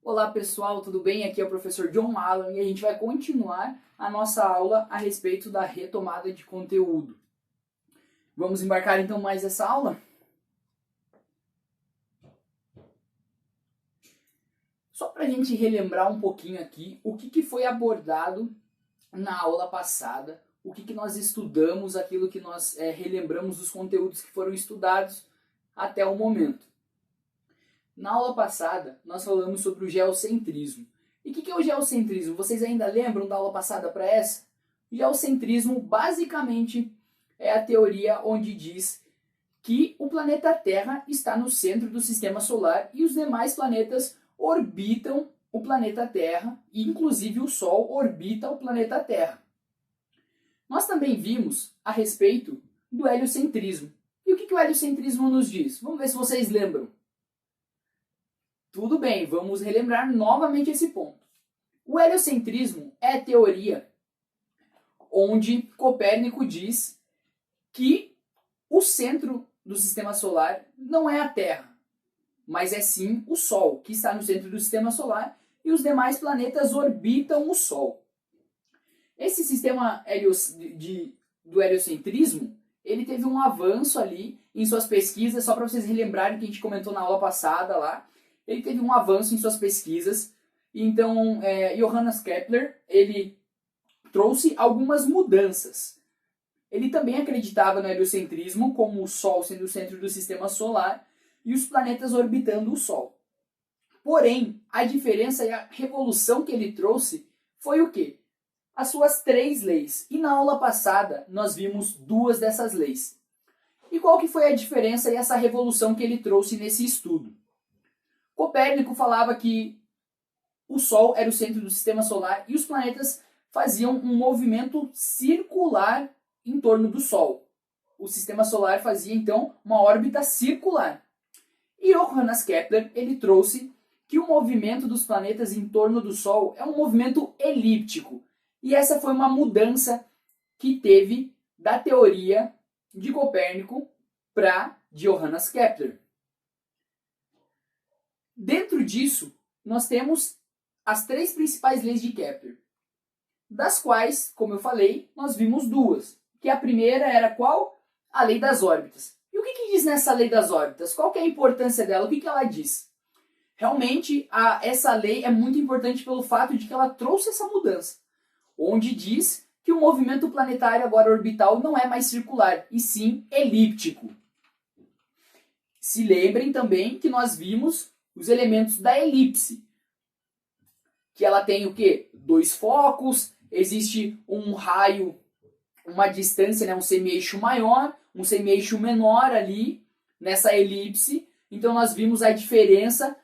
Olá pessoal, tudo bem? Aqui é o professor John Allan e a gente vai continuar a nossa aula a respeito da retomada de conteúdo. Vamos embarcar então mais essa aula? Só para a gente relembrar um pouquinho aqui o que foi abordado na aula passada, o que nós estudamos, aquilo que nós relembramos dos conteúdos que foram estudados até o momento. Na aula passada, nós falamos sobre o geocentrismo. E o que é o geocentrismo? Vocês ainda lembram da aula passada para essa? O geocentrismo, basicamente, é a teoria onde diz que o planeta Terra está no centro do sistema solar e os demais planetas orbitam o planeta Terra, e inclusive o Sol orbita o planeta Terra. Nós também vimos a respeito do heliocentrismo. E o que o heliocentrismo nos diz? Vamos ver se vocês lembram. Tudo bem, vamos relembrar novamente esse ponto. O heliocentrismo é a teoria onde Copérnico diz que o centro do sistema solar não é a Terra, mas é sim o Sol, que está no centro do sistema solar e os demais planetas orbitam o Sol. Esse sistema do heliocentrismo, ele teve um avanço ali em suas pesquisas, só para vocês relembrarem que a gente comentou na aula passada lá. Ele teve um avanço em suas pesquisas, então Johannes Kepler, ele trouxe algumas mudanças. Ele também acreditava no heliocentrismo, como o Sol sendo o centro do sistema solar e os planetas orbitando o Sol. Porém, a diferença e a revolução que ele trouxe foi o quê? As suas 3 leis. E na aula passada, nós vimos 2 dessas leis. E qual que foi a diferença e essa revolução que ele trouxe nesse estudo? Copérnico falava que o Sol era o centro do sistema solar e os planetas faziam um movimento circular em torno do Sol. O sistema solar fazia, então, uma órbita circular. E Johannes Kepler, ele trouxe que o movimento dos planetas em torno do Sol é um movimento elíptico. E essa foi uma mudança que teve da teoria de Copérnico para de Johannes Kepler. Dentro disso, nós temos as 3 principais leis de Kepler, das quais, como eu falei, nós vimos 2. Que a primeira era qual? A lei das órbitas. E o que diz nessa lei das órbitas? Qual que é a importância dela? O que ela diz? Realmente, essa lei é muito importante pelo fato de que ela trouxe essa mudança, onde diz que o movimento planetário agora orbital não é mais circular, e sim elíptico. Se lembrem também que nós vimos os elementos da elipse, que ela tem o quê? 2 focos, existe um raio, uma distância, um semi-eixo maior, um semi-eixo menor ali nessa elipse. Então nós vimos a diferença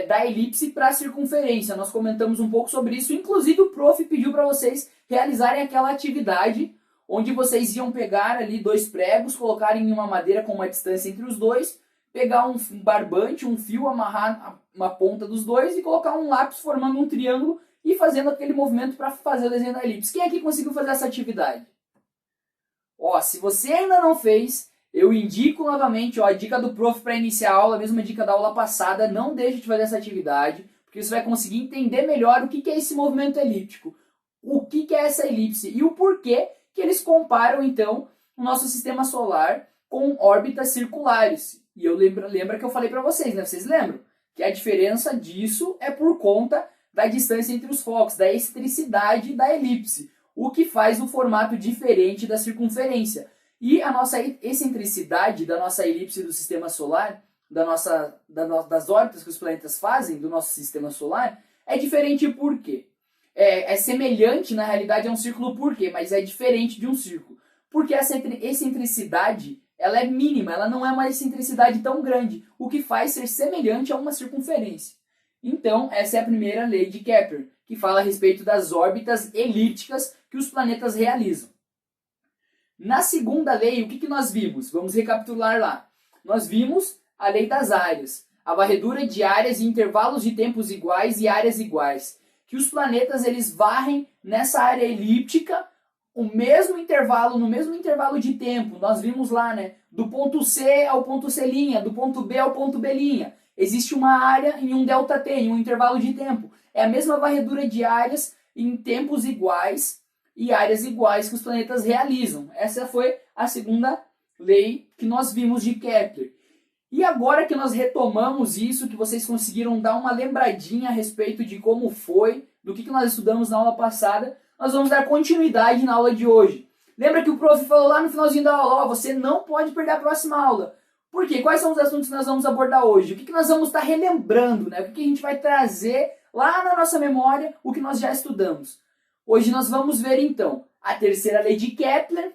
da elipse para a circunferência. Nós comentamos um pouco sobre isso, inclusive o prof pediu para vocês realizarem aquela atividade onde vocês iam pegar ali 2 pregos, colocarem em uma madeira com uma distância entre os dois, pegar um barbante, um fio, amarrar uma ponta dos dois e colocar um lápis formando um triângulo e fazendo aquele movimento para fazer o desenho da elipse. Quem aqui conseguiu fazer essa atividade? Se você ainda não fez, eu indico novamente a dica do prof para iniciar a aula, a mesma dica da aula passada. Não deixe de fazer essa atividade, porque você vai conseguir entender melhor o que é esse movimento elíptico, o que é essa elipse e o porquê que eles comparam, então, o nosso sistema solar com órbitas circulares. E eu lembra que eu falei para vocês, né? Vocês lembram? Que a diferença disso é por conta da distância entre os focos, da excentricidade da elipse, o que faz o formato diferente da circunferência. E a nossa excentricidade da nossa elipse do sistema solar, das órbitas que os planetas fazem do nosso sistema solar, é diferente por quê? É semelhante, na realidade, a um círculo por quê? Mas é diferente de um círculo. Porque essa excentricidade ela é mínima, ela não é uma excentricidade tão grande, o que faz ser semelhante a uma circunferência. Então, essa é a primeira lei de Kepler, que fala a respeito das órbitas elípticas que os planetas realizam. Na segunda lei, o que nós vimos? Vamos recapitular lá. Nós vimos a lei das áreas, a varredura de áreas em intervalos de tempos iguais e áreas iguais, que os planetas eles varrem nessa área elíptica no mesmo intervalo de tempo. Nós vimos lá, né? Do ponto C ao ponto C', do ponto B ao ponto B'. existe uma área em um ΔT, em um intervalo de tempo. É a mesma varredura de áreas em tempos iguais e áreas iguais que os planetas realizam. Essa foi a segunda lei que nós vimos de Kepler. E agora que nós retomamos isso, que vocês conseguiram dar uma lembradinha a respeito de como foi, do que nós estudamos na aula passada, nós vamos dar continuidade na aula de hoje. Lembra que o prof falou lá no finalzinho da aula, você não pode perder a próxima aula. Por quê? Quais são os assuntos que nós vamos abordar hoje? O que nós vamos estar relembrando, né? O que a gente vai trazer lá na nossa memória, o que nós já estudamos. Hoje nós vamos ver então a terceira lei de Kepler.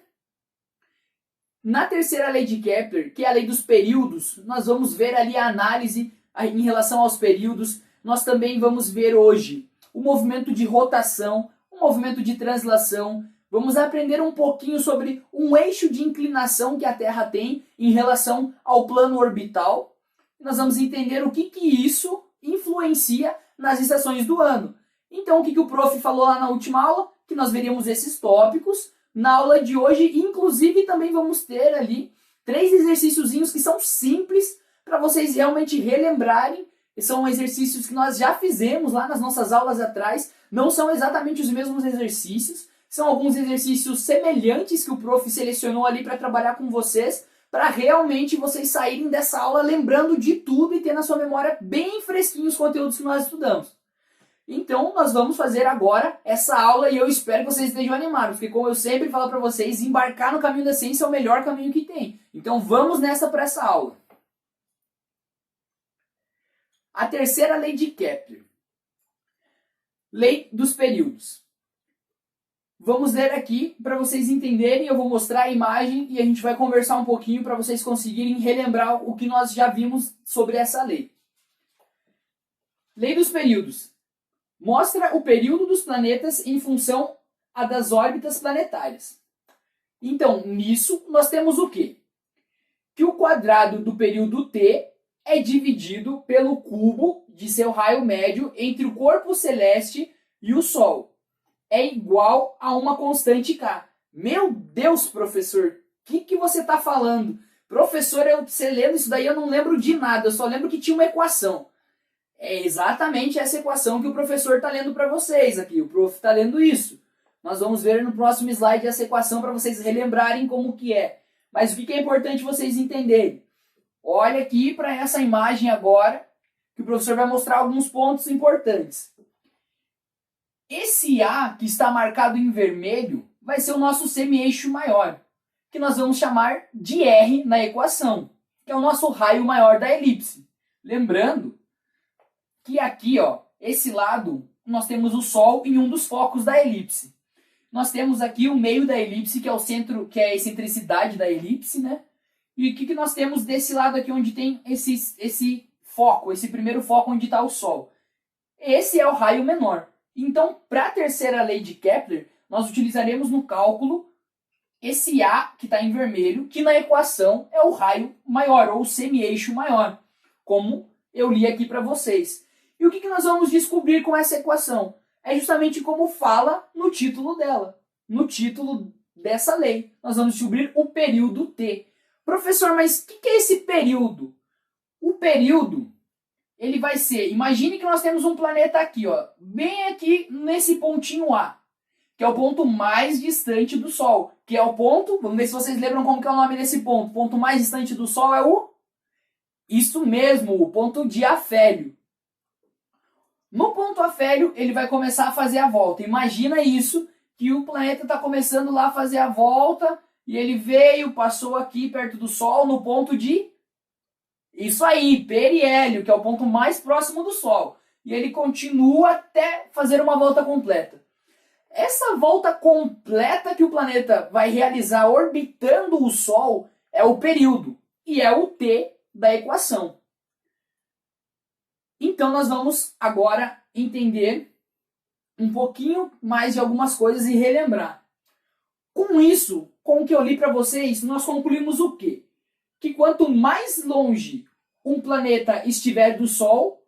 Na terceira lei de Kepler, que é a lei dos períodos, nós vamos ver ali a análise em relação aos períodos. Nós também vamos ver hoje o movimento de rotação, o movimento de translação. Vamos aprender um pouquinho sobre um eixo de inclinação que a Terra tem em relação ao plano orbital. Nós vamos entender o que isso influencia nas estações do ano. Então, o que o prof falou lá na última aula? Que nós veríamos esses tópicos na aula de hoje. Inclusive, também vamos ter ali 3 exercíciozinhos que são simples para vocês realmente relembrarem. São exercícios que nós já fizemos lá nas nossas aulas atrás. Não são exatamente os mesmos exercícios. São alguns exercícios semelhantes que o prof selecionou ali para trabalhar com vocês, para realmente vocês saírem dessa aula lembrando de tudo e ter na sua memória bem fresquinho os conteúdos que nós estudamos. Então, nós vamos fazer agora essa aula e eu espero que vocês estejam animados, porque como eu sempre falo para vocês, embarcar no caminho da ciência é o melhor caminho que tem. Então, vamos nessa para essa aula. A terceira lei de Kepler. Lei dos períodos. Vamos ler aqui para vocês entenderem, eu vou mostrar a imagem e a gente vai conversar um pouquinho para vocês conseguirem relembrar o que nós já vimos sobre essa lei. Lei dos períodos. Mostra o período dos planetas em função das órbitas planetárias. Então, nisso, nós temos o quê? Que o quadrado do período T é dividido pelo cubo de seu raio médio entre o corpo celeste e o Sol. É igual a uma constante K. Meu Deus, professor, o que você está falando? Professor, você lendo isso daí eu não lembro de nada, eu só lembro que tinha uma equação. É exatamente essa equação que o professor está lendo para vocês aqui, o prof está lendo isso. Nós vamos ver no próximo slide essa equação para vocês relembrarem como que é. Mas o que é importante vocês entenderem? Olha aqui para essa imagem agora, que o professor vai mostrar alguns pontos importantes. Esse A que está marcado em vermelho vai ser o nosso semi-eixo maior, que nós vamos chamar de R na equação, que é o nosso raio maior da elipse. Lembrando que aqui, ó, esse lado, nós temos o Sol em um dos focos da elipse. Nós temos aqui o meio da elipse, que é o centro, que é a excentricidade da elipse, né? E o que nós temos desse lado aqui, onde tem esse foco, esse primeiro foco onde está o Sol? Esse é o raio menor. Então, para a terceira lei de Kepler, nós utilizaremos no cálculo esse A que está em vermelho, que na equação é o raio maior, ou o semi-eixo maior, como eu li aqui para vocês. E o que nós vamos descobrir com essa equação? É justamente como fala no título dela, no título dessa lei. Nós vamos descobrir o período T. Professor, mas o que é esse período? O período, ele vai ser, imagine que nós temos um planeta aqui, ó, bem aqui nesse pontinho A, que é o ponto mais distante do Sol, que é o ponto, vamos ver se vocês lembram como que é o nome desse ponto. O ponto mais distante do Sol é isso mesmo, o ponto de afélio. No ponto afélio, ele vai começar a fazer a volta. Imagina isso, que o planeta está começando lá a fazer a volta, e ele veio, passou aqui perto do Sol, no ponto de... Isso aí, periélio, que é o ponto mais próximo do Sol. E ele continua até fazer uma volta completa. Essa volta completa que o planeta vai realizar orbitando o Sol é o período. E é o T da equação. Então nós vamos agora entender um pouquinho mais de algumas coisas e relembrar. Com isso, com o que eu li para vocês, nós concluímos o quê? Que quanto mais longe um planeta estiver do Sol,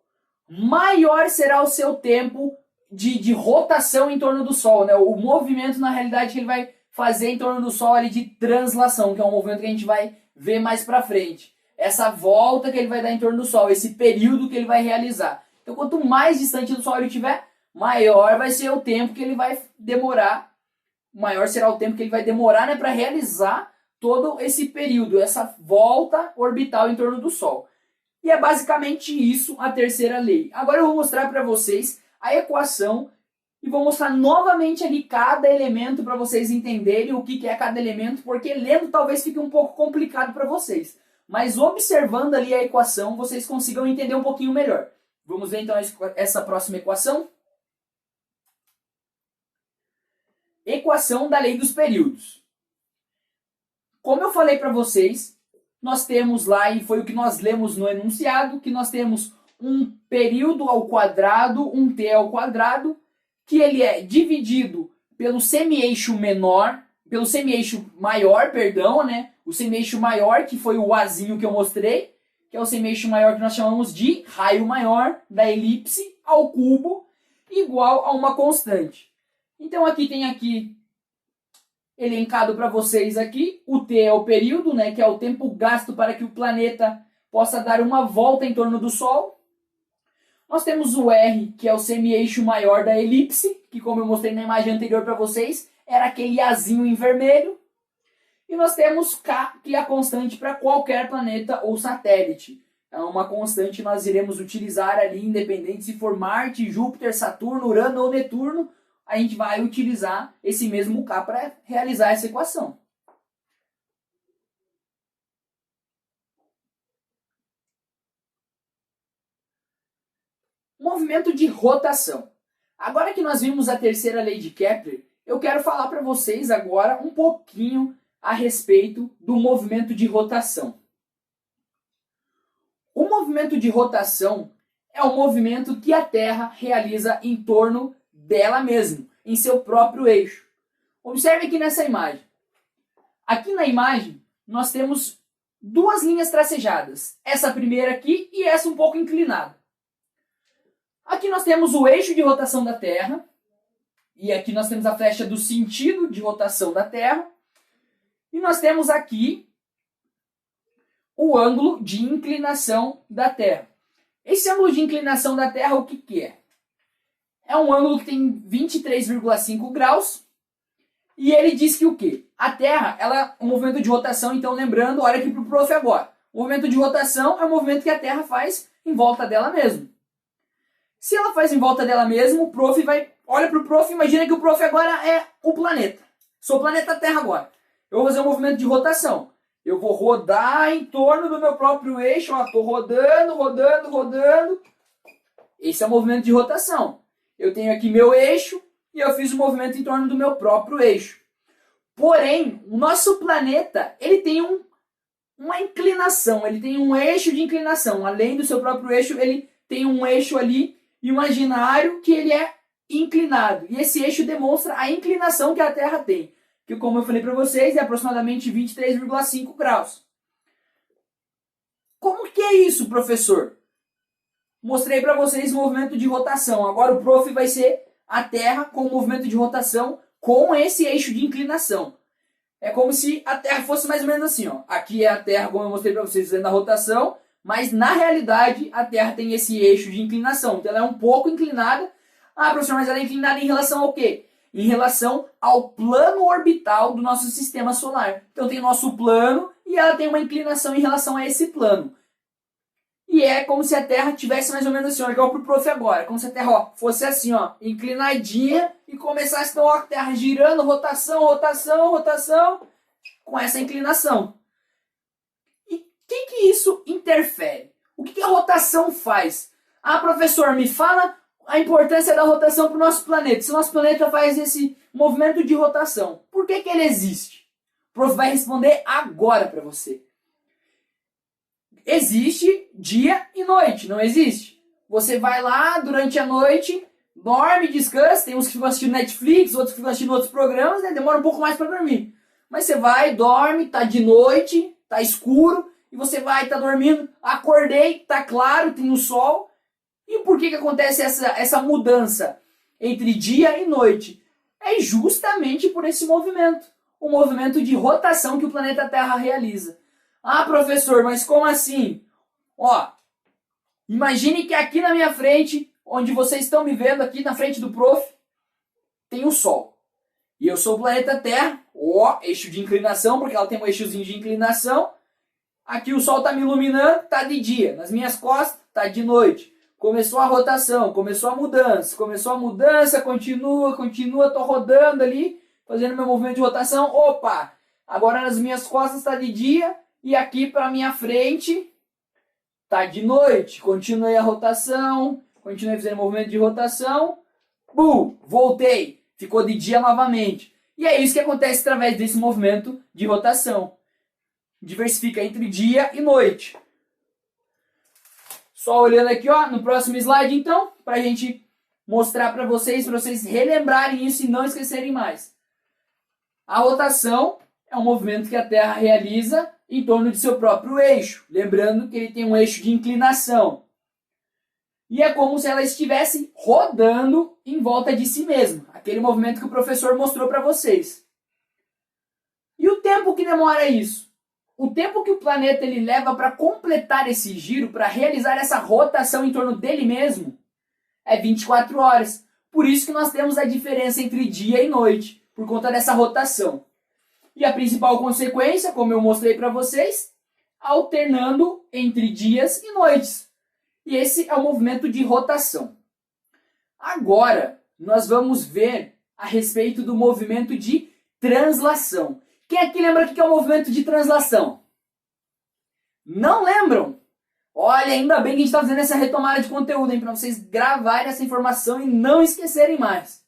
maior será o seu tempo de rotação em torno do Sol, né? O movimento, na realidade, que ele vai fazer em torno do Sol ali de translação, que é um movimento que a gente vai ver mais para frente. essa volta que ele vai dar em torno do Sol, esse período que ele vai realizar. Então, quanto mais distante do Sol ele estiver, maior vai ser o tempo que ele vai demorar, maior será o tempo que ele vai demorar, né, para realizar todo esse período, essa volta orbital em torno do Sol. E é basicamente isso a terceira lei. Agora eu vou mostrar para vocês a equação e vou mostrar novamente ali cada elemento para vocês entenderem o que é cada elemento, porque lendo talvez fique um pouco complicado para vocês. Mas observando ali a equação, vocês consigam entender um pouquinho melhor. Vamos ver então essa próxima equação? Equação da lei dos períodos. Como eu falei para vocês, nós temos lá, e foi o que nós lemos no enunciado, que nós temos um período ao quadrado, um t ao quadrado, que ele é dividido pelo semi-eixo menor, pelo semi-eixo maior, perdão, né? O semi-eixo maior, que foi o azinho que eu mostrei, que é o semi-eixo maior que nós chamamos de raio maior da elipse ao cubo, igual a uma constante. Então aqui tem aqui elencado para vocês aqui, o t é o período, né, que é o tempo gasto para que o planeta possa dar uma volta em torno do Sol. Nós temos o r, que é o semi-eixo maior da elipse, que como eu mostrei na imagem anterior para vocês, era aquele azinho em vermelho. E nós temos k, que é a constante para qualquer planeta ou satélite. É uma constante que nós iremos utilizar ali, independente se for Marte, Júpiter, Saturno, Urano ou Netuno, a gente vai utilizar esse mesmo K para realizar essa equação. Movimento de rotação. Agora que nós vimos a terceira lei de Kepler, eu quero falar para vocês agora um pouquinho a respeito do movimento de rotação. O movimento de rotação é o movimento que a Terra realiza em torno dela mesma, em seu próprio eixo. Observe aqui nessa imagem. Aqui na imagem, nós temos duas linhas tracejadas. Essa primeira aqui e essa um pouco inclinada. Aqui nós temos o eixo de rotação da Terra. E aqui nós temos a flecha do sentido de rotação da Terra. E nós temos aqui o ângulo de inclinação da Terra. Esse ângulo de inclinação da Terra, o que é? É um ângulo que tem 23,5 graus. E ele diz que o quê? A Terra, ela é um movimento de rotação, então lembrando, olha aqui para o prof agora. O movimento de rotação é o movimento que a Terra faz em volta dela mesma. Se ela faz em volta dela mesma, o prof vai... Olha para o prof, imagina que o prof agora é o planeta. Sou o planeta Terra agora. Eu vou fazer um movimento de rotação. Eu vou rodar em torno do meu próprio eixo. Estou rodando, rodando, rodando. Esse é o movimento de rotação. Eu tenho aqui meu eixo e eu fiz o movimento em torno do meu próprio eixo. Porém, o nosso planeta, ele tem uma inclinação, ele tem um eixo de inclinação. Além do seu próprio eixo, ele tem um eixo ali imaginário que ele é inclinado. E esse eixo demonstra a inclinação que a Terra tem, que como eu falei para vocês, é aproximadamente 23,5 graus. Como que é isso, professor? Mostrei para vocês o movimento de rotação. Agora o prof vai ser a Terra com o movimento de rotação com esse eixo de inclinação. É como se a Terra fosse mais ou menos assim, ó. Aqui é a Terra, como eu mostrei para vocês, fazendo a rotação, mas na realidade a Terra tem esse eixo de inclinação. Então ela é um pouco inclinada. Ah, professor, mas ela é inclinada em relação ao quê? Em relação ao plano orbital do nosso sistema solar. Então tem o nosso plano e ela tem uma inclinação em relação a esse plano. E é como se a Terra tivesse mais ou menos assim, ó, igual pro prof agora. Como se a Terra, ó, fosse assim, ó, inclinadinha e começasse então, ó, a Terra girando, rotação, rotação, rotação, com essa inclinação. E o que isso interfere? O que a rotação faz? Ah, professor, me fala a importância da rotação para o nosso planeta. Se o nosso planeta faz esse movimento de rotação, por que ele existe? O prof vai responder agora para você. Existe dia e noite, não existe? Você vai lá durante a noite, dorme, descansa, tem uns que ficam assistindo Netflix, outros que ficam assistindo outros programas, né? Demora um pouco mais para dormir. Mas você vai, dorme, tá de noite, tá escuro, e você vai, tá dormindo, acordei, tá claro, tem o sol. E por que acontece essa mudança entre dia e noite? É justamente por esse movimento, o movimento de rotação que o planeta Terra realiza. Ah, professor, mas como assim? Ó, imagine que aqui na minha frente, onde vocês estão me vendo aqui na frente do prof, tem o Sol. E eu sou o planeta Terra, ó, eixo de inclinação, porque ela tem um eixozinho de inclinação. Aqui o Sol está me iluminando, tá de dia. Nas minhas costas, tá de noite. Começou a rotação, começou a mudança, continua, tô rodando ali, fazendo meu movimento de rotação. Opa, agora nas minhas costas está de dia e aqui para minha frente tá de noite. Continuei a rotação, continuei fazendo movimento de rotação. Voltei. Ficou de dia novamente. E é isso que acontece através desse movimento de rotação. Diversifica entre dia e noite. Só olhando aqui, ó, no próximo slide, então, para a gente mostrar para vocês relembrarem isso e não esquecerem mais. A rotação é um movimento que a Terra realiza em torno de seu próprio eixo. Lembrando que ele tem um eixo de inclinação. E é como se ela estivesse rodando em volta de si mesma. Aquele movimento que o professor mostrou para vocês. E o tempo que demora isso? O tempo que o planeta ele leva para completar esse giro, para realizar essa rotação em torno dele mesmo, é 24 horas. Por isso que nós temos a diferença entre dia e noite, por conta dessa rotação. E a principal consequência, como eu mostrei para vocês, alternando entre dias e noites. E esse é o movimento de rotação. Agora, nós vamos ver a respeito do movimento de translação. Quem aqui lembra o que é o movimento de translação? Não lembram? Olha, ainda bem que a gente está fazendo essa retomada de conteúdo, para vocês gravarem essa informação e não esquecerem mais.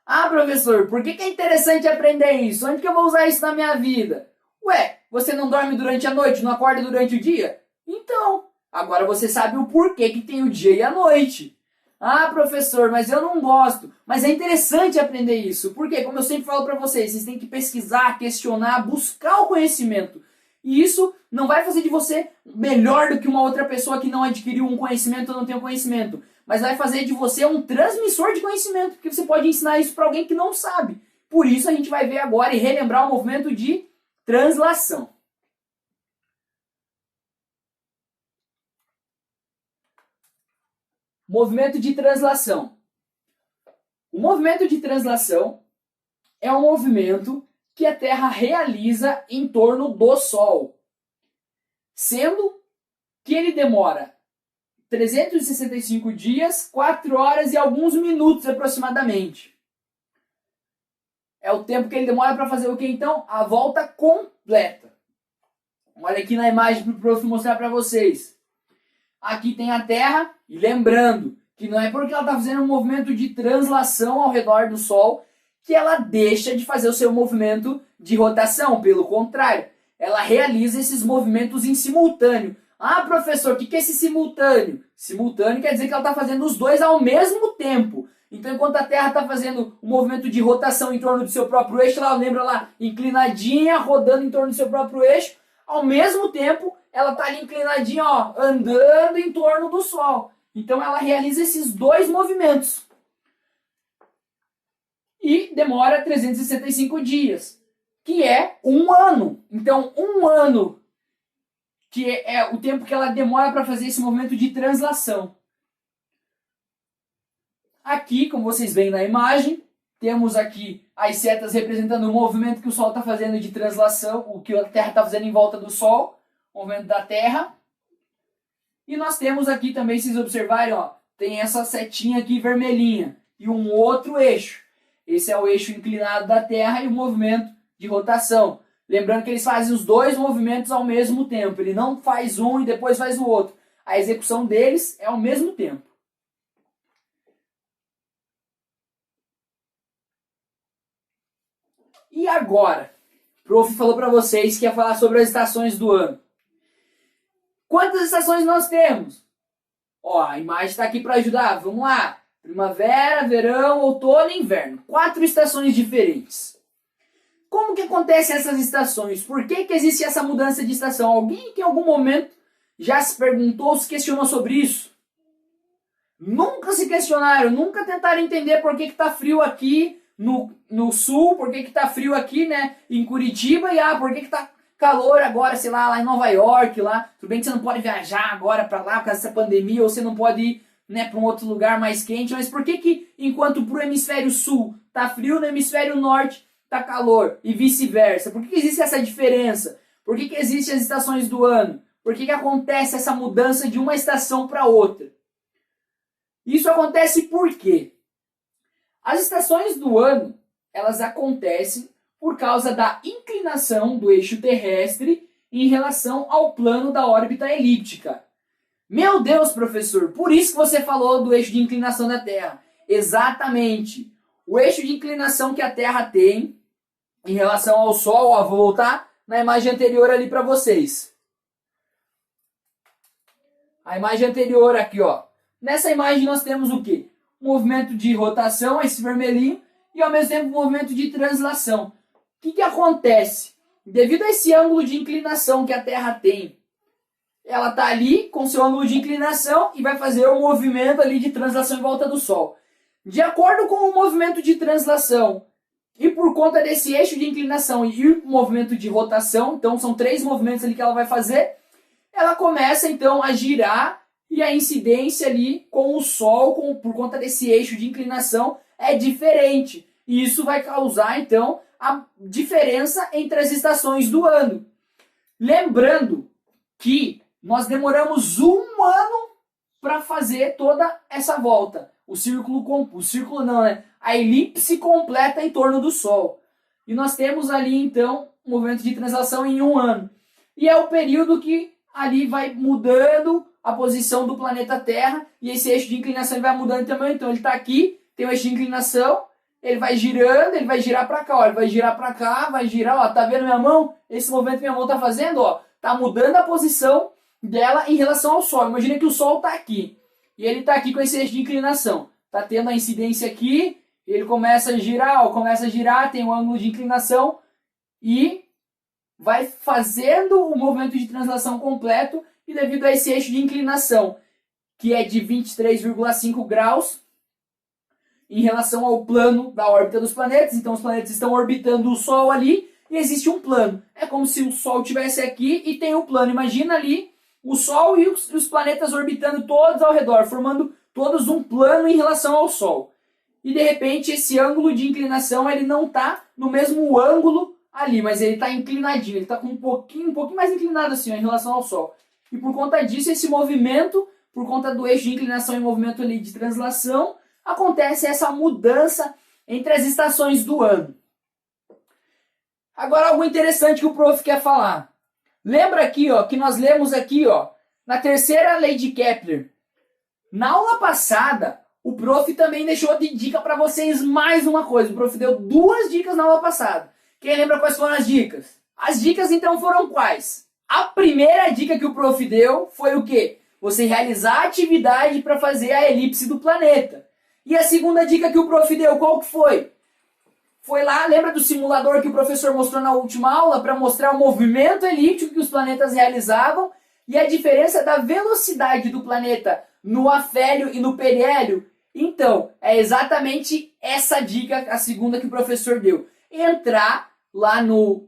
Ah, professor, por que é interessante aprender isso? Onde que eu vou usar isso na minha vida? Ué, você não dorme durante a noite, não acorda durante o dia? Então, agora você sabe o porquê que tem o dia e a noite. Ah, professor, mas eu não gosto. Mas é interessante aprender isso. Por quê? Como eu sempre falo para vocês têm que pesquisar, questionar, buscar o conhecimento. E isso não vai fazer de você melhor do que uma outra pessoa que não adquiriu um conhecimento ou não tem um conhecimento. Mas vai fazer de você um transmissor de conhecimento, porque você pode ensinar isso para alguém que não sabe. Por isso a gente vai ver agora e relembrar o movimento de translação. Movimento de translação. O movimento de translação é um movimento que a Terra realiza em torno do Sol, sendo que ele demora 365 dias, 4 horas e alguns minutos aproximadamente. É o tempo que ele demora para fazer o que então? A volta completa. Olha aqui na imagem para o prof mostrar para vocês. Aqui tem a Terra, e lembrando que não é porque ela está fazendo um movimento de translação ao redor do Sol que ela deixa de fazer o seu movimento de rotação. Pelo contrário, ela realiza esses movimentos em simultâneo. Ah, professor, o que é esse simultâneo? Simultâneo quer dizer que ela está fazendo os dois ao mesmo tempo. Então, enquanto a Terra está fazendo um movimento de rotação em torno do seu próprio eixo, ela lembra lá, inclinadinha, rodando em torno do seu próprio eixo, ao mesmo tempo, ela está ali inclinadinha, ó, andando em torno do Sol. Então, ela realiza esses dois movimentos. E demora 365 dias, que é um ano. Então, um ano, que é o tempo que ela demora para fazer esse movimento de translação. Aqui, como vocês veem na imagem, temos aqui as setas representando o movimento que o Sol está fazendo de translação, o que a Terra está fazendo em volta do Sol, o movimento da Terra. E nós temos aqui também, se vocês observarem, ó, tem essa setinha aqui vermelhinha e um outro eixo. Esse é o eixo inclinado da Terra e o movimento de rotação. Lembrando que eles fazem os dois movimentos ao mesmo tempo. Ele não faz um e depois faz o outro. A execução deles é ao mesmo tempo. E agora? O prof falou para vocês que ia falar sobre as estações do ano. Quantas estações nós temos? Ó, a imagem está aqui para ajudar. Vamos lá. Primavera, verão, outono e inverno. 4 estações diferentes. Como que acontecem essas estações? Por que existe essa mudança de estação? Alguém que em algum momento já se perguntou, se questionou sobre isso? Nunca se questionaram, nunca tentaram entender por que está frio aqui no sul, por que está frio aqui, né, em Curitiba, e por que está calor agora, sei lá em Nova York, lá, tudo bem que você não pode viajar agora para lá por causa dessa pandemia, ou você não pode ir, né, para um outro lugar mais quente, mas por que enquanto pro hemisfério sul tá frio, no hemisfério norte tá calor e vice-versa? Por que existe essa diferença? Por que existem as estações do ano? Por que acontece essa mudança de uma estação para outra? Isso acontece por quê? As estações do ano, elas acontecem por causa da inclinação do eixo terrestre em relação ao plano da órbita elíptica. Meu Deus, professor, por isso que você falou do eixo de inclinação da Terra. Exatamente. O eixo de inclinação que a Terra tem em relação ao Sol, ó, vou voltar na imagem anterior ali para vocês. A imagem anterior aqui, ó. Nessa imagem nós temos o quê? Um movimento de rotação, esse vermelhinho, e ao mesmo tempo um movimento de translação. O que acontece? Devido a esse ângulo de inclinação que a Terra tem, ela está ali com seu ângulo de inclinação e vai fazer um movimento ali de translação em volta do Sol. De acordo com o movimento de translação e por conta desse eixo de inclinação e o movimento de rotação, então são 3 movimentos ali que ela vai fazer, ela começa então a girar e a incidência ali com o Sol, por conta desse eixo de inclinação, é diferente. E isso vai causar então a diferença entre as estações do ano. Lembrando que nós demoramos 1 ano para fazer toda essa volta. O círculo não, né? A elipse completa em torno do Sol. E nós temos ali então um movimento de translação em 1 ano. E é o período que ali vai mudando a posição do planeta Terra e esse eixo de inclinação vai mudando também. Então ele está aqui, tem o eixo de inclinação, ele vai girando, ele vai girar para cá, ó, ele vai girar para cá, vai girar, ó, tá vendo minha mão? Esse movimento que minha mão tá fazendo, ó, tá mudando a posição dela em relação ao Sol. Imagina que o Sol tá aqui e ele tá aqui com esse eixo de inclinação, tá tendo a incidência aqui, ele começa a girar, ó, começa a girar, tem um ângulo de inclinação e vai fazendo o movimento de translação completo e devido a esse eixo de inclinação, que é de 23,5 graus, em relação ao plano da órbita dos planetas. Então os planetas estão orbitando o Sol ali e existe um plano. É como se o Sol estivesse aqui e tem um plano. Imagina ali o Sol e os planetas orbitando todos ao redor, formando todos um plano em relação ao Sol. E de repente esse ângulo de inclinação ele não está no mesmo ângulo ali, mas ele está inclinadinho, ele está com um pouquinho mais inclinado assim, ó, em relação ao Sol. E por conta disso, esse movimento, por conta do eixo de inclinação e movimento ali de translação, acontece essa mudança entre as estações do ano. Agora algo interessante que o prof quer falar. Lembra aqui, ó, que nós lemos aqui, ó, na terceira lei de Kepler. Na aula passada, o prof também deixou de dica para vocês mais uma coisa. O prof deu 2 dicas na aula passada. Quem lembra quais foram as dicas? As dicas então foram quais? A primeira dica que o prof deu foi o quê? Você realizar a atividade para fazer a elipse do planeta. E a segunda dica que o prof deu, qual que foi? Foi lá, lembra do simulador que o professor mostrou na última aula para mostrar o movimento elíptico que os planetas realizavam e a diferença da velocidade do planeta no afélio e no periélio? Então, é exatamente essa dica, a segunda que o professor deu. Entrar lá no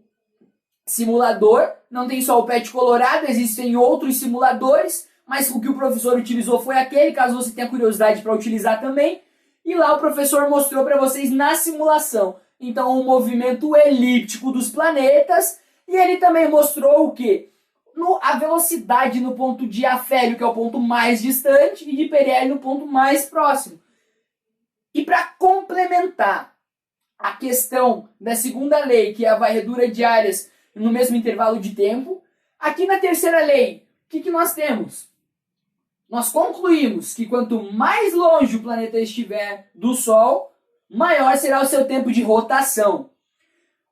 simulador, não tem só o PET colorado, existem outros simuladores, mas o que o professor utilizou foi aquele, caso você tenha curiosidade para utilizar também. E lá o professor mostrou para vocês na simulação, então, o movimento elíptico dos planetas, e ele também mostrou o quê? A velocidade no ponto de afélio, que é o ponto mais distante, e de periélio no ponto mais próximo. E para complementar a questão da segunda lei, que é a varredura de áreas no mesmo intervalo de tempo, aqui na terceira lei, o que nós temos? Nós concluímos que quanto mais longe o planeta estiver do Sol, maior será o seu tempo de rotação.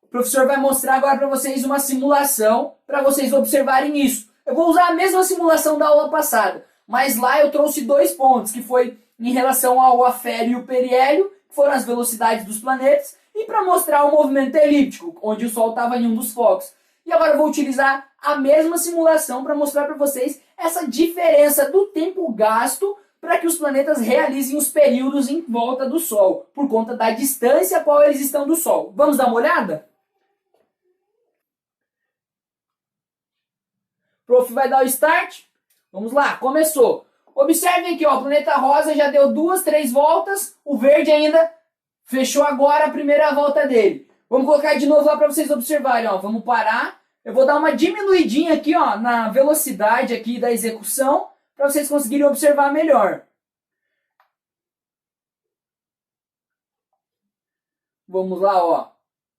O professor vai mostrar agora para vocês uma simulação para vocês observarem isso. Eu vou usar a mesma simulação da aula passada, mas lá eu trouxe 2 pontos, que foi em relação ao afélio e o periélio, que foram as velocidades dos planetas, e para mostrar o movimento elíptico, onde o Sol estava em um dos focos. E agora eu vou utilizar a mesma simulação para mostrar para vocês essa diferença do tempo gasto para que os planetas realizem os períodos em volta do Sol, por conta da distância a qual eles estão do Sol. Vamos dar uma olhada? Prof vai dar o start. Vamos lá, começou. Observem aqui, ó, o planeta rosa já deu 2, 3 voltas. O verde ainda fechou agora a primeira volta dele. Vamos colocar de novo lá para vocês observarem, ó. Vamos parar. Eu vou dar uma diminuidinha aqui, ó, na velocidade aqui da execução, para vocês conseguirem observar melhor. Vamos lá, ó.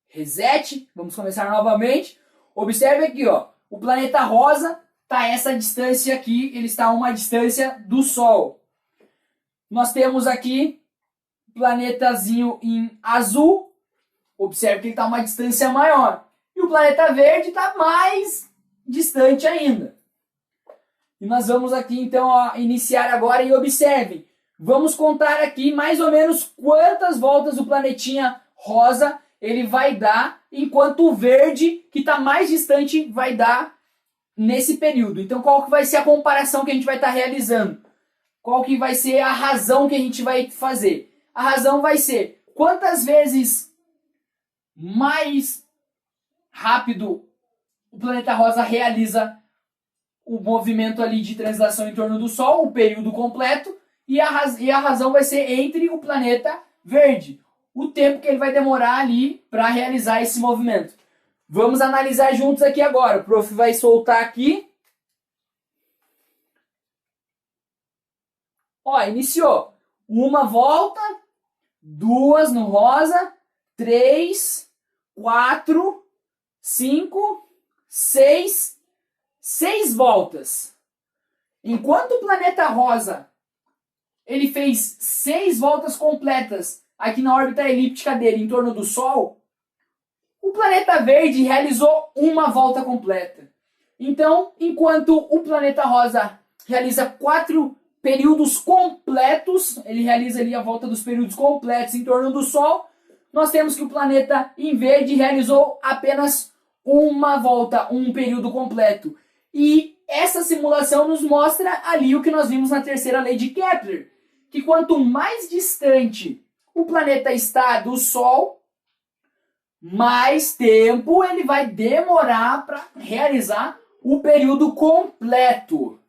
Reset. Vamos começar novamente. Observe aqui, ó. O planeta rosa está essa distância aqui. Ele está a uma distância do Sol. Nós temos aqui o planetazinho em azul. Observe que ele está a uma distância maior. E o planeta verde está mais distante ainda. E nós vamos aqui, então, ó, iniciar agora e observem. Vamos contar aqui mais ou menos quantas voltas o planetinha rosa ele vai dar, enquanto o verde, que está mais distante, vai dar nesse período. Então, qual que vai ser a comparação que a gente vai estar realizando? Qual que vai ser a razão que a gente vai fazer? A razão vai ser quantas vezes mais rápido o planeta rosa realiza o movimento ali de translação em torno do Sol, o período completo, e a razão vai ser entre o planeta verde, o tempo que ele vai demorar ali para realizar esse movimento. Vamos analisar juntos aqui agora. O prof vai soltar aqui. Ó, iniciou. 1 volta, 2 no rosa, 3, 4, 5, 6, 6 voltas. Enquanto o planeta rosa ele fez 6 voltas completas aqui na órbita elíptica dele em torno do Sol, o planeta verde realizou 1 volta completa. Então, enquanto o planeta rosa realiza 4 períodos completos, ele realiza ali a volta dos períodos completos em torno do Sol, nós temos que o planeta em verde realizou apenas 1 volta, um período completo. E essa simulação nos mostra ali o que nós vimos na terceira lei de Kepler, que quanto mais distante o planeta está do Sol, mais tempo ele vai demorar para realizar o período completo.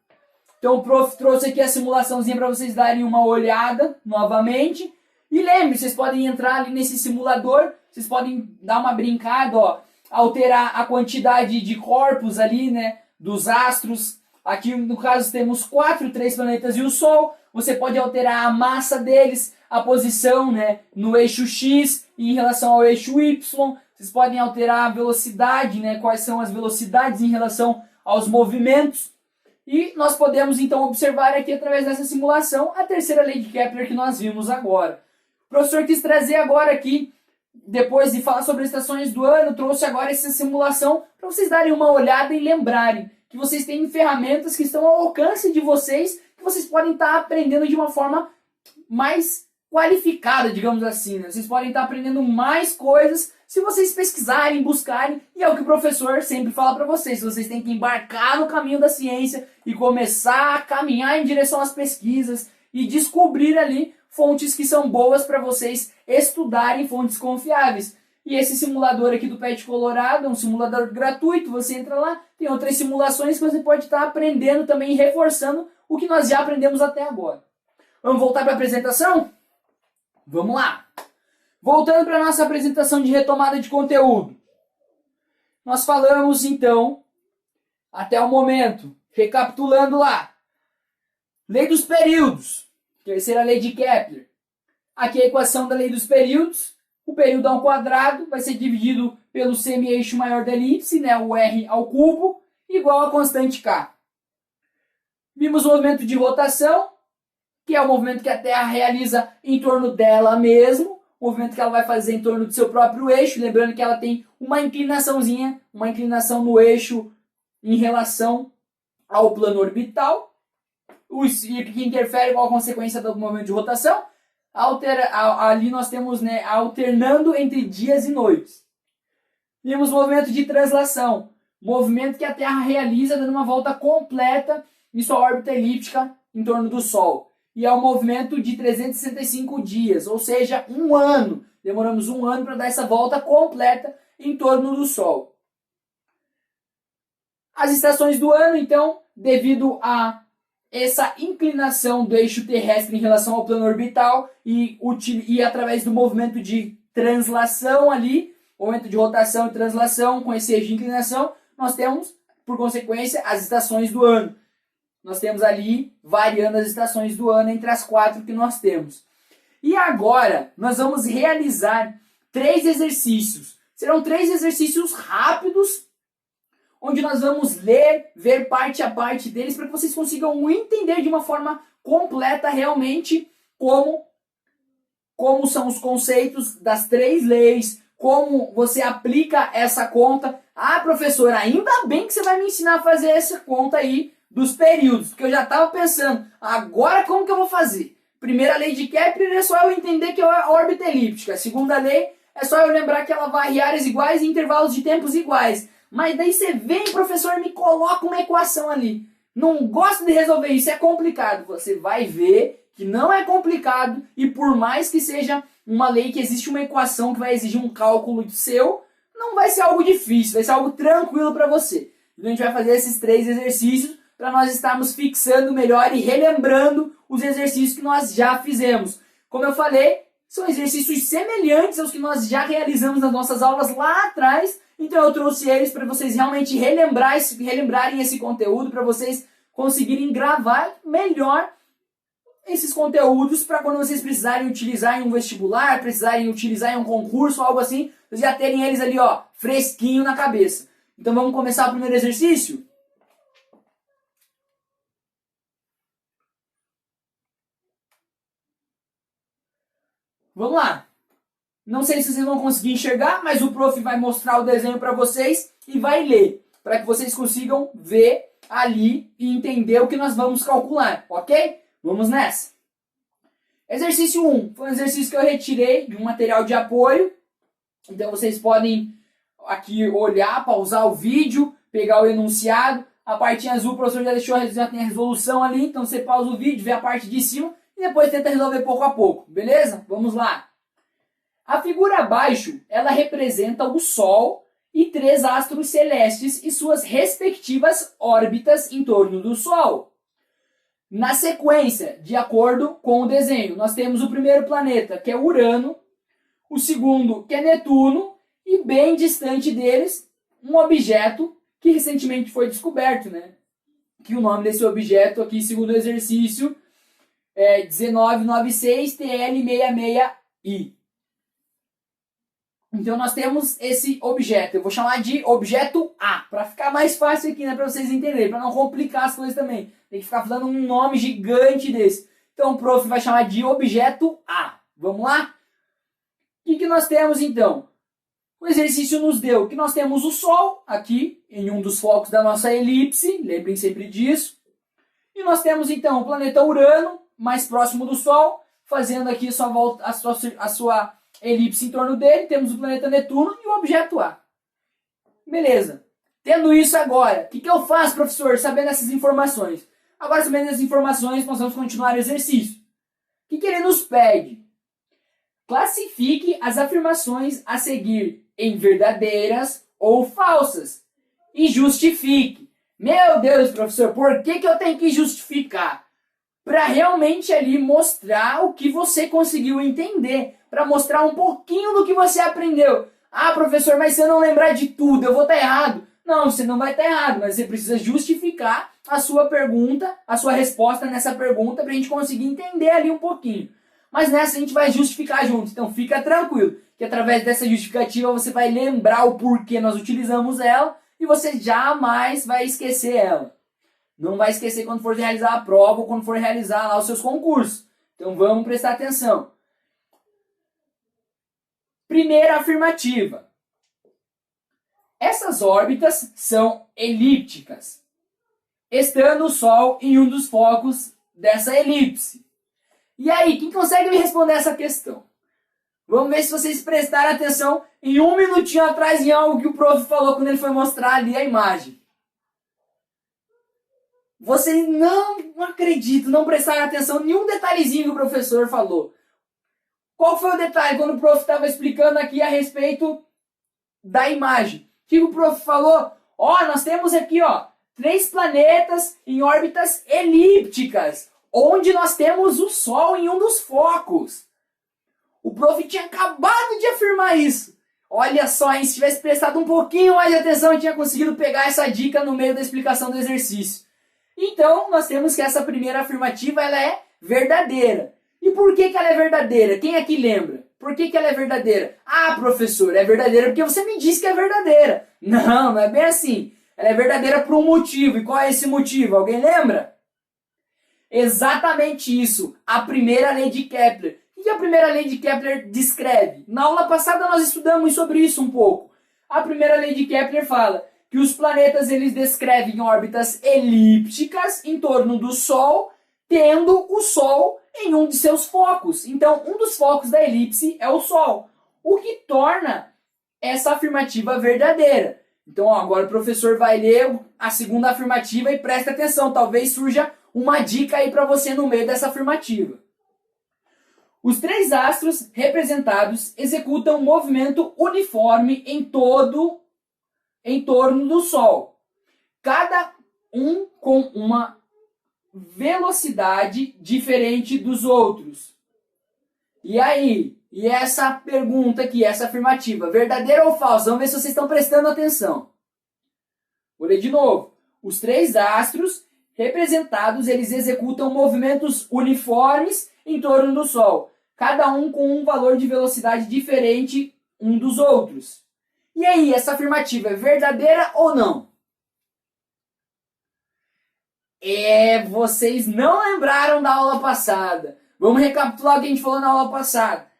Então o prof trouxe aqui a simulaçãozinha para vocês darem uma olhada novamente. E lembre, vocês podem entrar ali nesse simulador, vocês podem dar uma brincada, ó, alterar a quantidade de corpos ali, né, dos astros. Aqui no caso temos 4, 3 planetas e o Sol. Você pode alterar a massa deles, a posição, né, no eixo X e em relação ao eixo Y. Vocês podem alterar a velocidade, né, quais são as velocidades em relação aos movimentos. E nós podemos então observar aqui através dessa simulação a terceira lei de Kepler que nós vimos agora. O professor quis trazer agora aqui, depois de falar sobre as estações do ano, trouxe agora essa simulação para vocês darem uma olhada e lembrarem que vocês têm ferramentas que estão ao alcance de vocês, que vocês podem estar aprendendo de uma forma mais qualificada, digamos assim, né? Vocês podem estar aprendendo mais coisas se vocês pesquisarem, buscarem, e é o que o professor sempre fala para vocês. Vocês têm que embarcar no caminho da ciência e começar a caminhar em direção às pesquisas e descobrir ali fontes que são boas para vocês estudarem, fontes confiáveis. E esse simulador aqui do PET Colorado é um simulador gratuito, você entra lá, tem outras simulações que você pode estar aprendendo também, reforçando o que nós já aprendemos até agora. Vamos voltar para a apresentação? Vamos lá! Voltando para a nossa apresentação de retomada de conteúdo. Nós falamos, então, até o momento, recapitulando lá. Lei dos períodos, terceira lei de Kepler. Aqui a equação da lei dos períodos. O período ao quadrado vai ser dividido pelo semi-eixo maior da elipse, né, o r ao cubo, igual a constante k. Vimos o movimento de rotação, que é o movimento que a Terra realiza em torno dela mesmo, o movimento que ela vai fazer em torno do seu próprio eixo, lembrando que ela tem uma inclinaçãozinha, uma inclinação no eixo em relação ao plano orbital, o que interfere com a consequência do movimento de rotação. Ali nós temos, né, alternando entre dias e noites. Vimos o movimento de translação, movimento que a Terra realiza dando uma volta completa em sua órbita elíptica em torno do Sol. E é um movimento de 365 dias, ou seja, 1 ano. Demoramos 1 ano para dar essa volta completa em torno do Sol. As estações do ano, então, devido a essa inclinação do eixo terrestre em relação ao plano orbital e através do movimento de translação ali, movimento de rotação e translação com esse eixo de inclinação, nós temos, por consequência, as estações do ano. Nós temos ali variando as estações do ano entre as 4 que nós temos. E agora nós vamos realizar 3 exercícios. Serão 3 exercícios rápidos, onde nós vamos ler, ver parte a parte deles, para que vocês consigam entender de uma forma completa realmente como são os conceitos das 3 leis, como você aplica essa conta. Ah, professor, ainda bem que você vai me ensinar a fazer essa conta aí dos períodos, porque eu já estava pensando, agora como que eu vou fazer? Primeira lei de Kepler é só eu entender que é a órbita elíptica. A segunda lei é só eu lembrar que ela varre áreas iguais e intervalos de tempos iguais. Mas daí você vem, professor, e me coloca uma equação ali. Não gosto de resolver isso, é complicado. Você vai ver que não é complicado e por mais que seja uma lei que existe uma equação que vai exigir um cálculo seu, não vai ser algo difícil, vai ser algo tranquilo para você. Então a gente vai fazer esses 3 exercícios para nós estarmos fixando melhor e relembrando os exercícios que nós já fizemos. Como eu falei, são exercícios semelhantes aos que nós já realizamos nas nossas aulas lá atrás, então eu trouxe eles para vocês realmente relembrarem esse conteúdo, para vocês conseguirem gravar melhor esses conteúdos para quando vocês precisarem utilizar em um vestibular, precisarem utilizar em um concurso, algo assim, vocês já terem eles ali, ó, fresquinho na cabeça. Então vamos começar o primeiro exercício? Vamos lá. Não sei se vocês vão conseguir enxergar, mas o prof vai mostrar o desenho para vocês e vai ler, para que vocês consigam ver ali e entender o que nós vamos calcular, ok? Vamos nessa. Exercício 1 foi um exercício que eu retirei de um material de apoio. Então vocês podem aqui olhar, pausar o vídeo, pegar o enunciado. A partinha azul o professor já tem a resolução ali, então você pausa o vídeo, vê a parte de cima e depois tenta resolver pouco a pouco, beleza? Vamos lá. A figura abaixo, ela representa o Sol e 3 astros celestes e suas respectivas órbitas em torno do Sol. Na sequência, de acordo com o desenho, nós temos o primeiro planeta, que é Urano, o segundo, que é Netuno, e bem distante deles, um objeto que recentemente foi descoberto, né? Que o nome desse objeto aqui, segundo o exercício, é 1996 TL66I. Então nós temos esse objeto, eu vou chamar de objeto A, para ficar mais fácil aqui, né, para vocês entenderem, para não complicar as coisas também. Tem que ficar falando um nome gigante desse. Então o prof vai chamar de objeto A. Vamos lá? O que nós temos então? O exercício nos deu que nós temos o Sol aqui, em um dos focos da nossa elipse, lembrem sempre disso. E nós temos então o planeta Urano, mais próximo do Sol, fazendo aqui a sua volta, a sua elipse em torno dele. Temos o planeta Netuno e o objeto A. Beleza. Tendo isso agora, o que eu faço, professor, sabendo essas informações? Agora, sabendo essas informações, nós vamos continuar o exercício. O que ele nos pede? Classifique as afirmações a seguir em verdadeiras ou falsas e justifique. Meu Deus, professor, por que eu tenho que justificar? Para realmente ali mostrar o que você conseguiu entender, para mostrar um pouquinho do que você aprendeu. Ah, professor, mas se eu não lembrar de tudo, eu vou estar errado. Não, você não vai estar errado, mas você precisa justificar a sua pergunta, a sua resposta nessa pergunta, para a gente conseguir entender ali um pouquinho. Mas nessa a gente vai justificar junto, então fica tranquilo, que através dessa justificativa você vai lembrar o porquê nós utilizamos ela e você jamais vai esquecer ela. Não vai esquecer quando for realizar a prova ou quando for realizar lá os seus concursos. Então vamos prestar atenção. Primeira afirmativa. Essas órbitas são elípticas, estando o Sol em um dos focos dessa elipse. E aí, quem consegue me responder essa questão? Vamos ver se vocês prestaram atenção em um minutinho atrás em algo que o prof falou quando ele foi mostrar ali a imagem. Vocês não acreditam, não prestaram atenção em nenhum detalhezinho que o professor falou. Qual foi o detalhe quando o prof estava explicando aqui a respeito da imagem? O que o prof falou? Ó, nós temos aqui, ó, 3 planetas em órbitas elípticas, onde nós temos o Sol em um dos focos. O prof tinha acabado de afirmar isso. Olha só, hein? Se tivesse prestado um pouquinho mais de atenção, eu tinha conseguido pegar essa dica no meio da explicação do exercício. Então, nós temos que essa primeira afirmativa ela é verdadeira. E por que ela é verdadeira? Quem aqui lembra? Por que ela é verdadeira? Ah, professor, é verdadeira porque você me disse que é verdadeira. Não, não é bem assim. Ela é verdadeira por um motivo. E qual é esse motivo? Alguém lembra? Exatamente isso. A primeira lei de Kepler. O que a primeira lei de Kepler descreve? Na aula passada nós estudamos sobre isso um pouco. A primeira lei de Kepler fala que os planetas eles descrevem órbitas elípticas em torno do Sol, tendo o Sol em um de seus focos. Então, um dos focos da elipse é o Sol, o que torna essa afirmativa verdadeira. Então, ó, agora o professor vai ler a segunda afirmativa e presta atenção, talvez surja uma dica aí para você no meio dessa afirmativa. Os 3 astros representados executam um movimento uniforme em torno do Sol, cada um com uma velocidade diferente dos outros. E aí? E essa pergunta aqui, essa afirmativa, verdadeira ou falsa? Vamos ver se vocês estão prestando atenção. Vou ler de novo. Os 3 astros representados, eles executam movimentos uniformes em torno do Sol, cada um com um valor de velocidade diferente um dos outros. E aí, essa afirmativa é verdadeira ou não? Vocês não lembraram da aula passada. Vamos recapitular o que a gente falou na aula passada.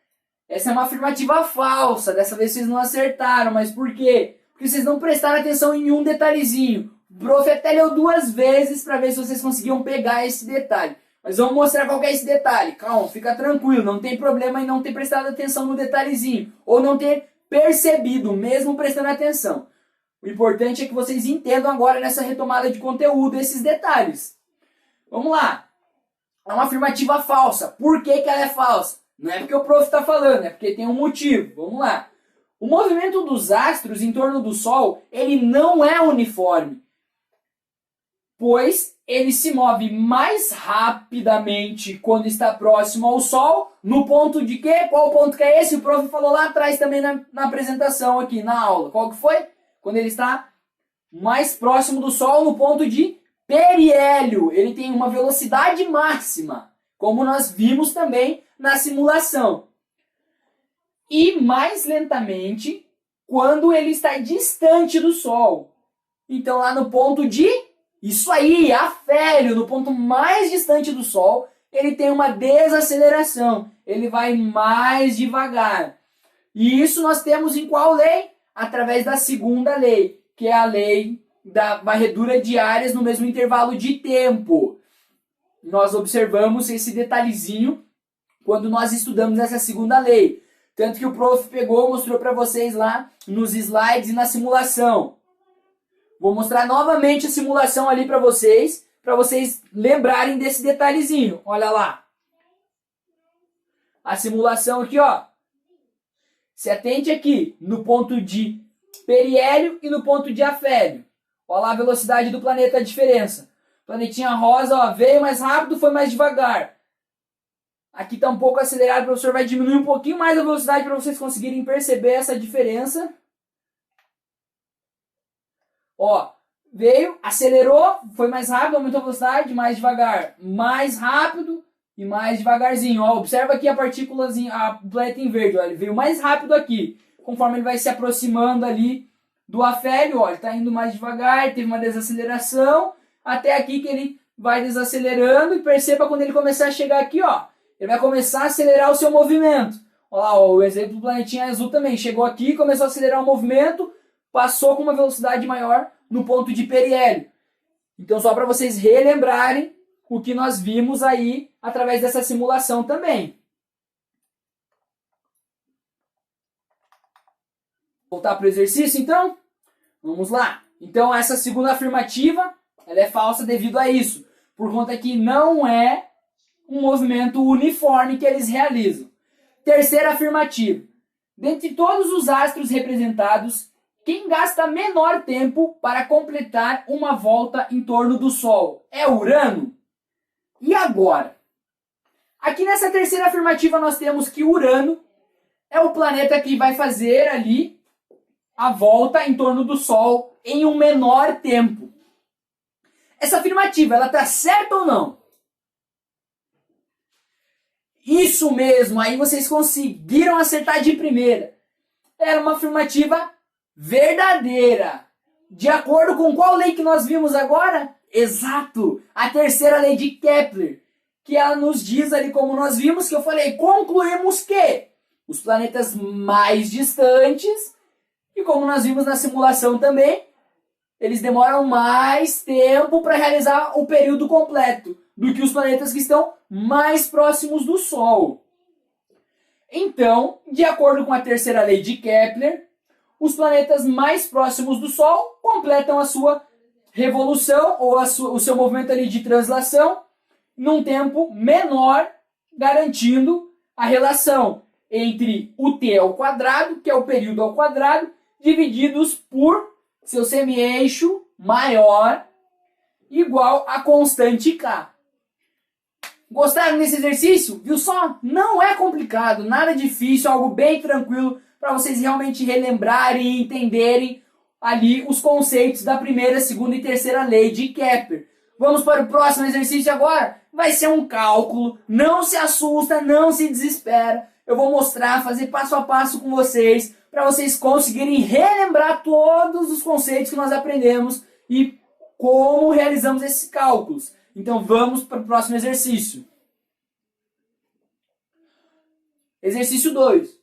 Essa é uma afirmativa falsa, dessa vez vocês não acertaram, mas por quê? Porque vocês não prestaram atenção em um detalhezinho. O prof até leu 2 vezes para ver se vocês conseguiam pegar esse detalhe. Mas vamos mostrar qual que é esse detalhe. Calma, fica tranquilo, não tem problema em não ter prestado atenção no detalhezinho. Ou não ter percebido, mesmo prestando atenção. O importante é que vocês entendam agora nessa retomada de conteúdo esses detalhes. Vamos lá. É uma afirmativa falsa. Por que ela é falsa? Não é porque o prof está falando, é porque tem um motivo. Vamos lá. O movimento dos astros em torno do Sol, ele não é uniforme, pois ele se move mais rapidamente quando está próximo ao Sol, no ponto de quê? Qual ponto que é esse? O prof falou lá atrás também na apresentação aqui, na aula. Qual que foi? Quando ele está mais próximo do Sol, no ponto de periélio. Ele tem uma velocidade máxima, como nós vimos também na simulação. E mais lentamente quando ele está distante do Sol. Então lá no ponto de, isso aí, afélio, no ponto mais distante do Sol, ele tem uma desaceleração. Ele vai mais devagar. E isso nós temos em qual lei? Através da segunda lei, que é a lei da varredura de áreas no mesmo intervalo de tempo. Nós observamos esse detalhezinho quando nós estudamos essa segunda lei. Tanto que o prof pegou e mostrou para vocês lá nos slides e na simulação. Vou mostrar novamente a simulação ali para vocês lembrarem desse detalhezinho. Olha lá. A simulação aqui, ó. Se atente aqui no ponto de periélio e no ponto de afélio. Olha lá a velocidade do planeta, a diferença. Planetinha rosa, ó, veio mais rápido, foi mais devagar. Aqui está um pouco acelerado, o professor vai diminuir um pouquinho mais a velocidade para vocês conseguirem perceber essa diferença. Ó, veio, acelerou, foi mais rápido, aumentou a velocidade, mais devagar, mais rápido e mais devagarzinho. Ó, observa aqui a partículazinha, a planeta em verde, ó, ele veio mais rápido aqui. Conforme ele vai se aproximando ali do afélio, ó, ele está indo mais devagar, teve uma desaceleração, até aqui que ele vai desacelerando e perceba quando ele começar a chegar aqui, ó. Ele vai começar a acelerar o seu movimento. Olha lá, ó, o exemplo do planetinha azul também. Chegou aqui, começou a acelerar o movimento, passou com uma velocidade maior no ponto de periélio. Então, só para vocês relembrarem o que nós vimos aí através dessa simulação também. Voltar para o exercício, então? Vamos lá. Então, essa segunda afirmativa, ela é falsa devido a isso. Por conta que não é um movimento uniforme que eles realizam. Terceira afirmativa. Dentre todos os astros representados, Quem gasta menor tempo para completar uma volta em torno do Sol? É Urano? E agora? Aqui nessa terceira afirmativa nós temos que Urano é o planeta que vai fazer ali a volta em torno do Sol em um menor tempo. Essa afirmativa, ela está certa ou não? Isso mesmo, aí vocês conseguiram acertar de primeira. Era uma afirmativa verdadeira. De acordo com qual lei que nós vimos agora? Exato, a terceira lei de Kepler, que ela nos diz ali, como nós vimos, que eu falei, concluímos que os planetas mais distantes, e como nós vimos na simulação também, eles demoram mais tempo para realizar o período completo do que os planetas que estão mais próximos do Sol. Então, de acordo com a terceira lei de Kepler, os planetas mais próximos do Sol completam a sua revolução ou o seu movimento ali de translação num tempo menor, garantindo a relação entre o t ao quadrado, que é o período ao quadrado, divididos por seu semi-eixo maior, igual a constante k. Gostaram desse exercício? Viu só? Não é complicado, nada difícil, algo bem tranquilo para vocês realmente relembrarem e entenderem ali os conceitos da primeira, segunda e terceira lei de Kepler. Vamos para o próximo exercício agora? Vai ser um cálculo, não se assusta, não se desespera. Eu vou mostrar, fazer passo a passo com vocês, para vocês conseguirem relembrar todos os conceitos que nós aprendemos e como realizamos esses cálculos. Então vamos para o próximo exercício. Exercício 2.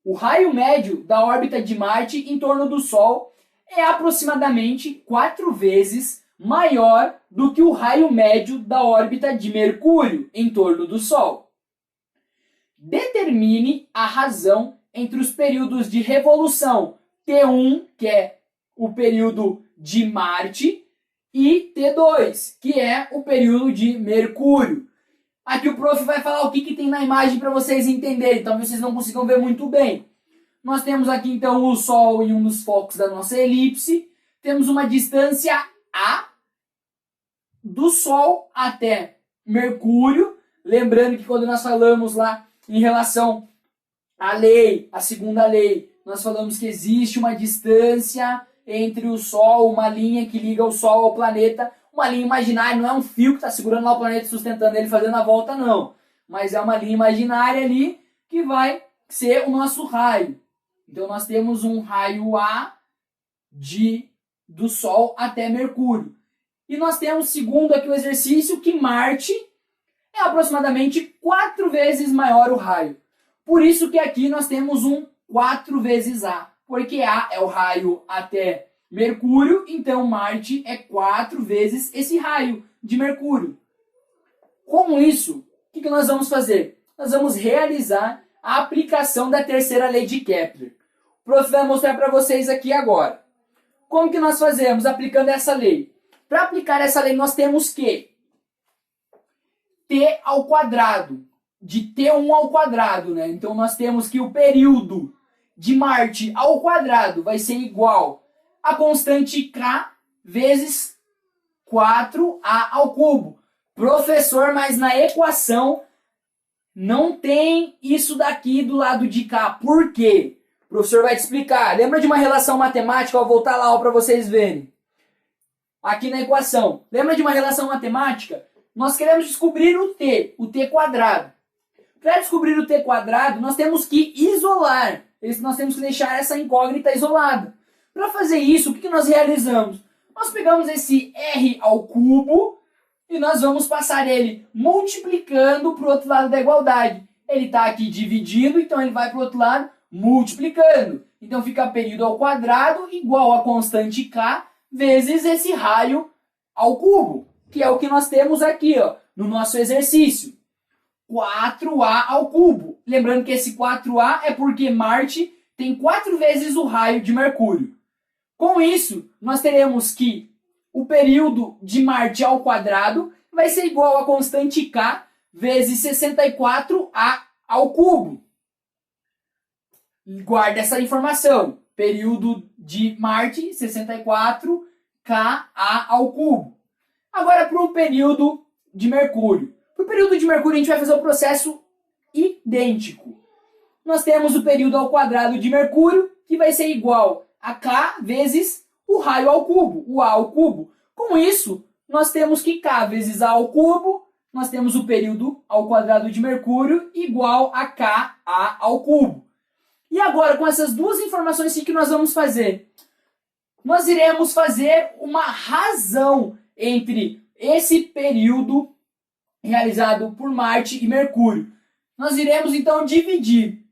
O raio médio da órbita de Marte em torno do Sol é aproximadamente 4 vezes maior do que o raio médio da órbita de Mercúrio em torno do Sol. Determine a razão entre os períodos de revolução T1, que é o período de Marte, e T2, que é o período de Mercúrio. Aqui o prof vai falar o que tem na imagem para vocês entenderem, talvez vocês não consigam ver muito bem. Nós temos aqui então o Sol em um dos focos da nossa elipse, temos uma distância A do Sol até Mercúrio, lembrando que quando nós falamos lá em relação à lei, a segunda lei, nós falamos que existe uma distância entre o Sol, uma linha que liga o Sol ao planeta, uma linha imaginária, não é um fio que está segurando lá o planeta, sustentando ele, fazendo a volta, não. Mas é uma linha imaginária ali que vai ser o nosso raio. Então nós temos um raio A do Sol até Mercúrio. E nós temos, segundo aqui o exercício, que Marte é aproximadamente 4 vezes maior o raio. Por isso que aqui nós temos um 4 vezes A, porque A é o raio até Mercúrio, então Marte é 4 vezes esse raio de Mercúrio. Com isso, o que nós vamos fazer? Nós vamos realizar a aplicação da terceira lei de Kepler. O prof vai mostrar para vocês aqui agora. Como que nós fazemos aplicando essa lei? Para aplicar essa lei, nós temos que t ao quadrado, de t1 ao quadrado, né? Então nós temos que o período de Marte ao quadrado vai ser igual a constante k vezes 4a ao cubo. Professor, mas na equação não tem isso daqui do lado de cá. Por quê? O professor vai te explicar. Lembra de uma relação matemática? Vou voltar lá para vocês verem. Aqui na equação. Lembra de uma relação matemática? Nós queremos descobrir o t quadrado. Para descobrir o t quadrado, nós temos que isolar. Nós temos que deixar essa incógnita isolada. Para fazer isso, o que nós realizamos? Nós pegamos esse r ao cubo e nós vamos passar ele multiplicando para o outro lado da igualdade. Ele está aqui dividindo, então ele vai para o outro lado multiplicando. Então fica período ao quadrado igual a constante k vezes esse raio ao cubo, que é o que nós temos aqui, ó, no nosso exercício. 4a ao cubo. Lembrando que esse 4a é porque Marte tem 4 vezes o raio de Mercúrio. Com isso, nós teremos que o período de Marte ao quadrado vai ser igual a constante k vezes 64a ao cubo. Guarda essa informação. período de Marte, 64 Ka ao cubo. Agora para o período de Mercúrio. Para o período de Mercúrio a gente vai fazer o processo idêntico. Nós temos o período ao quadrado de Mercúrio, que vai ser igual a K vezes o raio ao cubo, o A ao cubo. Com isso, nós temos que K vezes A ao cubo, nós temos o período ao quadrado de Mercúrio igual a Ka ao cubo. E agora, com essas duas informações, o que nós vamos fazer? Nós iremos fazer uma razão entre esse período realizado por Marte e Mercúrio. Nós iremos, então, dividir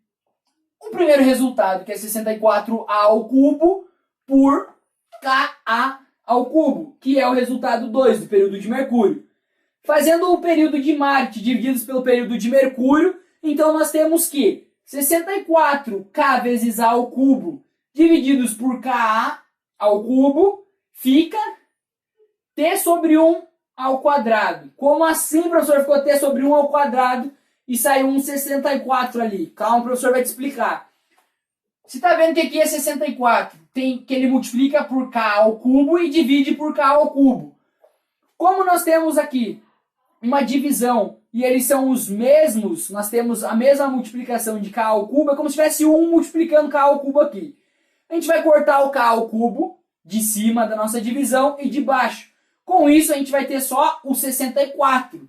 o primeiro resultado, que é 64A ao cubo, por Ka ao cubo, que é o resultado 2 do período de Mercúrio. Fazendo o período de Marte divididos pelo período de Mercúrio, então nós temos que 64K vezes A ao cubo divididos por Ka ao cubo fica T sobre 1 ao quadrado. Como assim, professor, ficou T sobre 1 ao quadrado e saiu um 64 ali? Calma, o professor vai te explicar. Você está vendo que aqui é 64? Tem que ele multiplica por K ao cubo e divide por K ao cubo. Como nós temos aqui uma divisão e eles são os mesmos, nós temos a mesma multiplicação de K ao cubo, é como se tivesse 1 multiplicando K ao cubo aqui. A gente vai cortar o K ao cubo de cima da nossa divisão e de baixo. Com isso, a gente vai ter só o 64.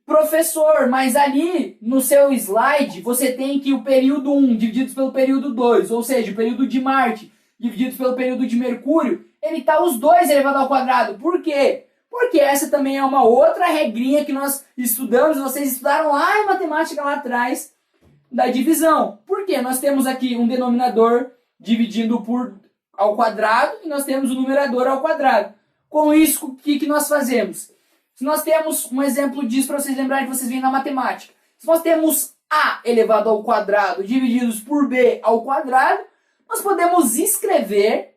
Professor, mas ali no seu slide você tem que o período 1 dividido pelo período 2, ou seja, o período de Marte dividido pelo período de Mercúrio, ele está os dois elevado ao quadrado. Por quê? Porque essa também é uma outra regrinha que nós estudamos, vocês estudaram lá em matemática lá atrás, da divisão. Por quê? Nós temos aqui um denominador dividindo ao quadrado e nós temos o numerador ao quadrado. Com isso, o que nós fazemos? Se nós temos um exemplo disso para vocês lembrarem que vocês vêm na matemática. Se nós temos A elevado ao quadrado divididos por B ao quadrado, nós podemos escrever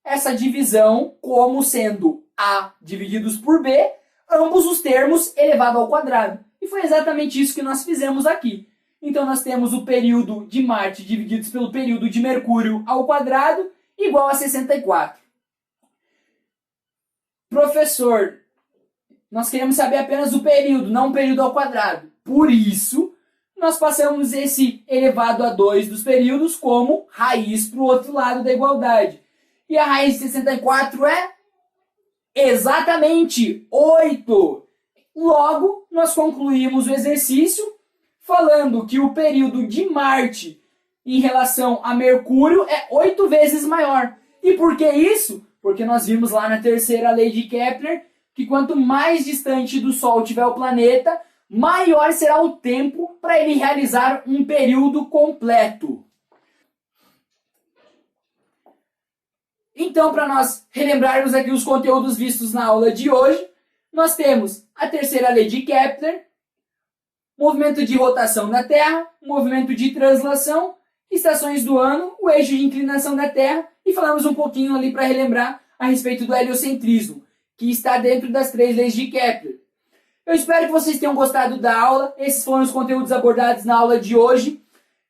essa divisão como sendo A divididos por B, ambos os termos elevado ao quadrado. E foi exatamente isso que nós fizemos aqui. Então nós temos o período de Marte divididos pelo período de Mercúrio ao quadrado igual a 64. Professor, nós queremos saber apenas o período, não o período ao quadrado. Por isso, nós passamos esse elevado a 2 dos períodos como raiz para o outro lado da igualdade. E a raiz de 64 é exatamente 8. Logo, nós concluímos o exercício falando que o período de Marte em relação a Mercúrio é 8 vezes maior. E por que isso? Porque nós vimos lá na terceira lei de Kepler que quanto mais distante do Sol tiver o planeta, maior será o tempo para ele realizar um período completo. Então, para nós relembrarmos aqui os conteúdos vistos na aula de hoje, nós temos a terceira lei de Kepler, movimento de rotação da Terra, movimento de translação, estações do ano, o eixo de inclinação da Terra, e falamos um pouquinho ali para relembrar a respeito do heliocentrismo, que está dentro das 3 leis de Kepler. Eu espero que vocês tenham gostado da aula. Esses foram os conteúdos abordados na aula de hoje.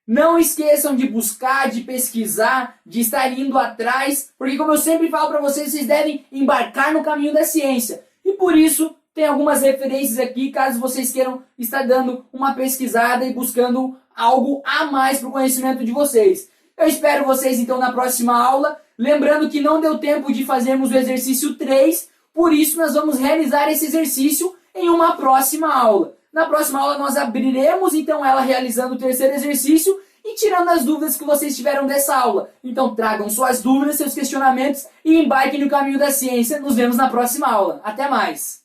Não esqueçam de buscar, de pesquisar, de estar indo atrás, porque como eu sempre falo para vocês, vocês devem embarcar no caminho da ciência. E por isso, tem algumas referências aqui, caso vocês queiram estar dando uma pesquisada e buscando algo a mais para o conhecimento de vocês. Eu espero vocês então na próxima aula. Lembrando que não deu tempo de fazermos o exercício 3, por isso nós vamos realizar esse exercício em uma próxima aula. Na próxima aula nós abriremos então ela realizando o terceiro exercício e tirando as dúvidas que vocês tiveram dessa aula. Então tragam suas dúvidas, seus questionamentos e embarquem no caminho da ciência. Nos vemos na próxima aula. Até mais!